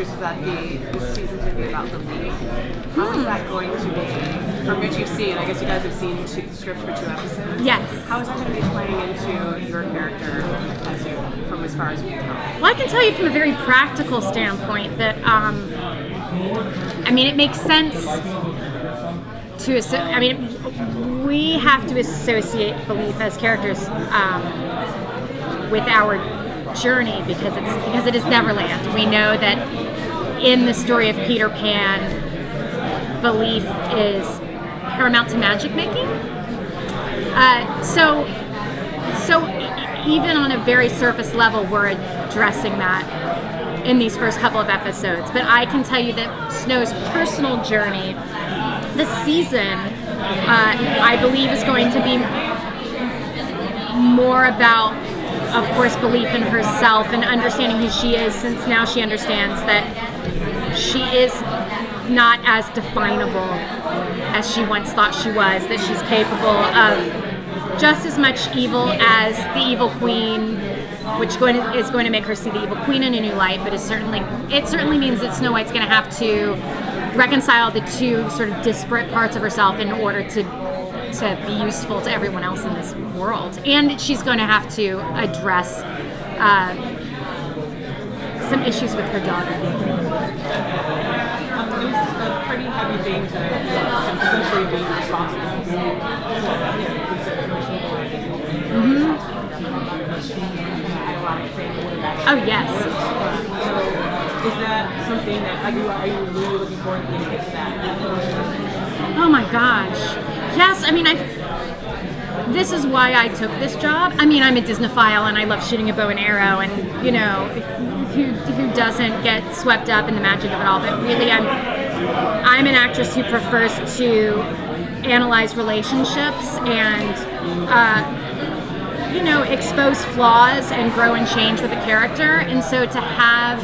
news is that this season's going to be about the league. How is that going to be? From what you've seen, I guess you guys have seen the script for 2 episodes. Yes. How is that going to be playing into your character from as far as you can tell? Well, I can tell you from a very practical standpoint that, it makes sense we have to associate belief as characters with our journey because it is Neverland. We know that in the story of Peter Pan, belief is paramount to magic making. So even on a very surface level, we're addressing that in these first couple of episodes. But I can tell you that Snow's personal journey this season, I believe, is going to be more about, of course, belief in herself and understanding who she is, since now she understands that she is not as definable as she once thought she was, that she's capable of just as much evil as the evil queen, which is going to make her see the evil queen in a new light, but it certainly means that Snow White's going to have to reconcile the two sort of disparate parts of herself in order to be useful to everyone else in this world. And she's going to have to address some issues with her daughter. There's a pretty heavy thing to essentially being responsible. Oh, yes. So, is that something that are you really looking forward to getting into that? Oh my gosh. Yes, this is why I took this job. I'm a Disney-phile and I love shooting a bow and arrow, and who doesn't get swept up in the magic of it all, but really I'm an actress who prefers to analyze relationships and expose flaws and grow and change with a character. And so to have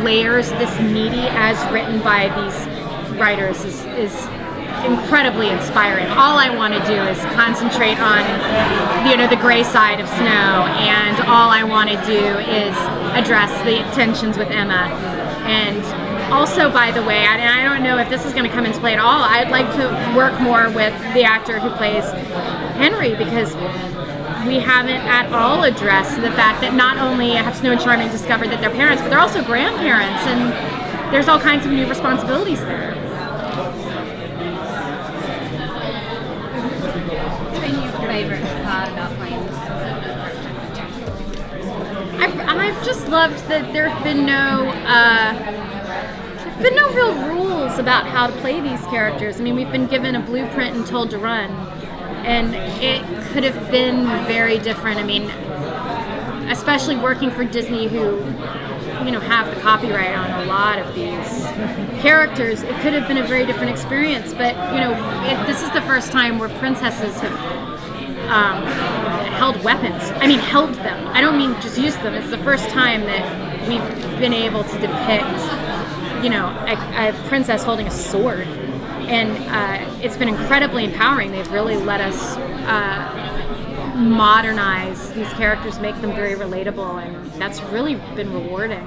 layers this meaty as written by these writers is incredibly inspiring. All I want to do is concentrate on the gray side of Snow, and all I want to do is address the tensions with Emma. And also, by the way, I don't know if this is going to come into play at all, I'd like to work more with the actor who plays Henry, because we haven't at all addressed the fact that not only have Snow and Charming discovered that they're parents, but they're also grandparents, and there's all kinds of new responsibilities there. What's been your favorite part about playing this? I've just loved that there have been no real rules about how to play these characters. We've been given a blueprint and told to run, and it could have been very different. Especially working for Disney, who have the copyright on a lot of these characters, it could have been a very different experience. But this is the first time where princesses have held weapons. Held them. I don't mean just used them. It's the first time that we've been able to depict a princess holding a sword. And it's been incredibly empowering. They've really let us modernize these characters, make them very relatable, and that's really been rewarding.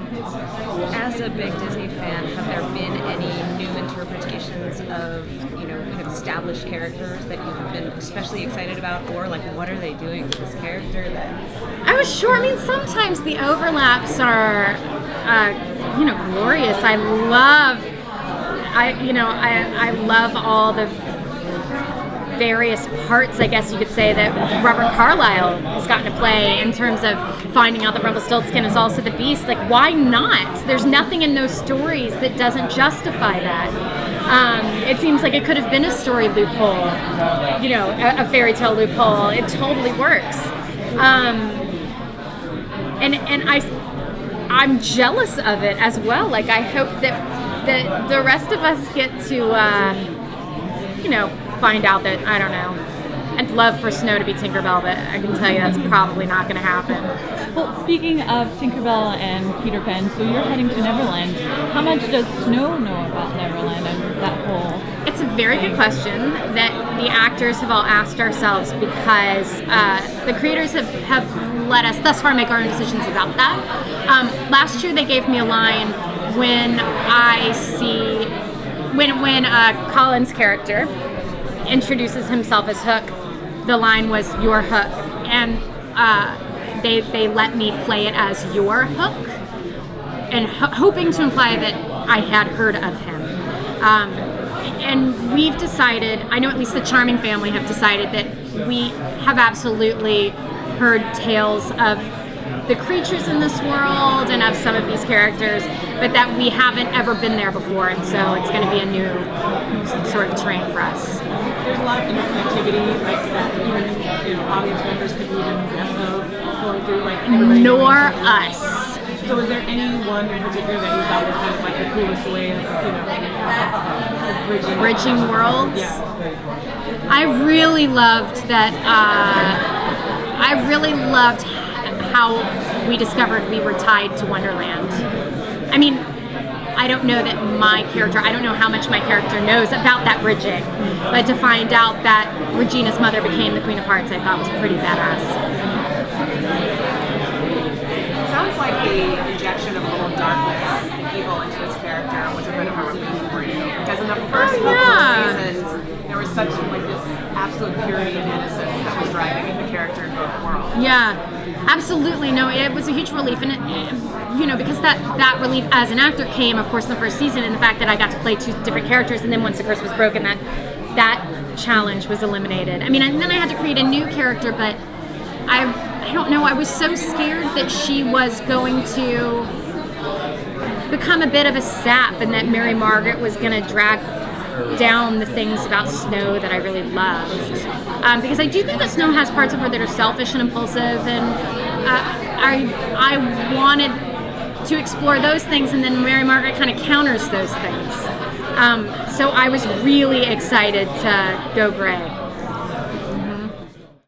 As a big Disney fan, have there been any new interpretations of, kind of established characters that you've been especially excited about, or what are they doing with this character that... I was sure. Sometimes the overlaps are, glorious. I love all the various parts, I guess you could say, that Robert Carlyle has gotten to play in terms of finding out that Rumpelstiltskin is also the Beast. Why not? There's nothing in those stories that doesn't justify that. It seems like it could have been a story loophole, a fairy tale loophole. It totally works. And I'm jealous of it as well. I hope that the rest of us get to, find out that, I don't know, I'd love for Snow to be Tinkerbell, but I can tell you that's probably not going to happen. Well, speaking of Tinkerbell and Peter Pan, so you're heading to Neverland. How much does Snow know about Neverland and that whole? It's a very good question that the actors have all asked ourselves because the creators have let us thus far make our own decisions about that. Last year they gave me a line when Colin's character introduces himself as Hook. The line was "Your Hook," and they let me play it as "Your Hook," and hoping to imply that I had heard of him. And we've decided, I know at least the Charming family have decided that we have absolutely heard tales of the creatures in this world and of some of these characters, but that we haven't ever been there before, and so it's going to be a new sort of terrain for us. There's a lot of interconnectivity like that even audience members could even guess of going through like everybody. Nor us. So is there any one in particular that you thought was kind of like the coolest way of bridging worlds? Yeah. I really loved that. I really loved how we discovered we were tied to Wonderland. I mean, I don't know that I don't know how much my character knows about that bridging, but to find out that Regina's mother became the Queen of Hearts, I thought was pretty badass. It sounds like the injection of a little darkness and evil into his character was a bit of a relief for you. Because in the first couple of seasons, there was such like this absolute purity and innocence that was driving the character in both worlds. Yeah, absolutely. No, it was a huge relief, and it, because that relief as an actor came, of course, in the first season, and the fact that I got to play two different characters, and then once the curse was broken, that challenge was eliminated. I mean, and then I had to create a new character, but I don't know. I was so scared that she was going to become a bit of a sap, and that Mary Margaret was going to drag down the things about Snow that I really loved. Because I do think that Snow has parts of her that are selfish and impulsive, and I wanted to explore those things, and then Mary Margaret kind of counters those things. So I was really excited to go gray.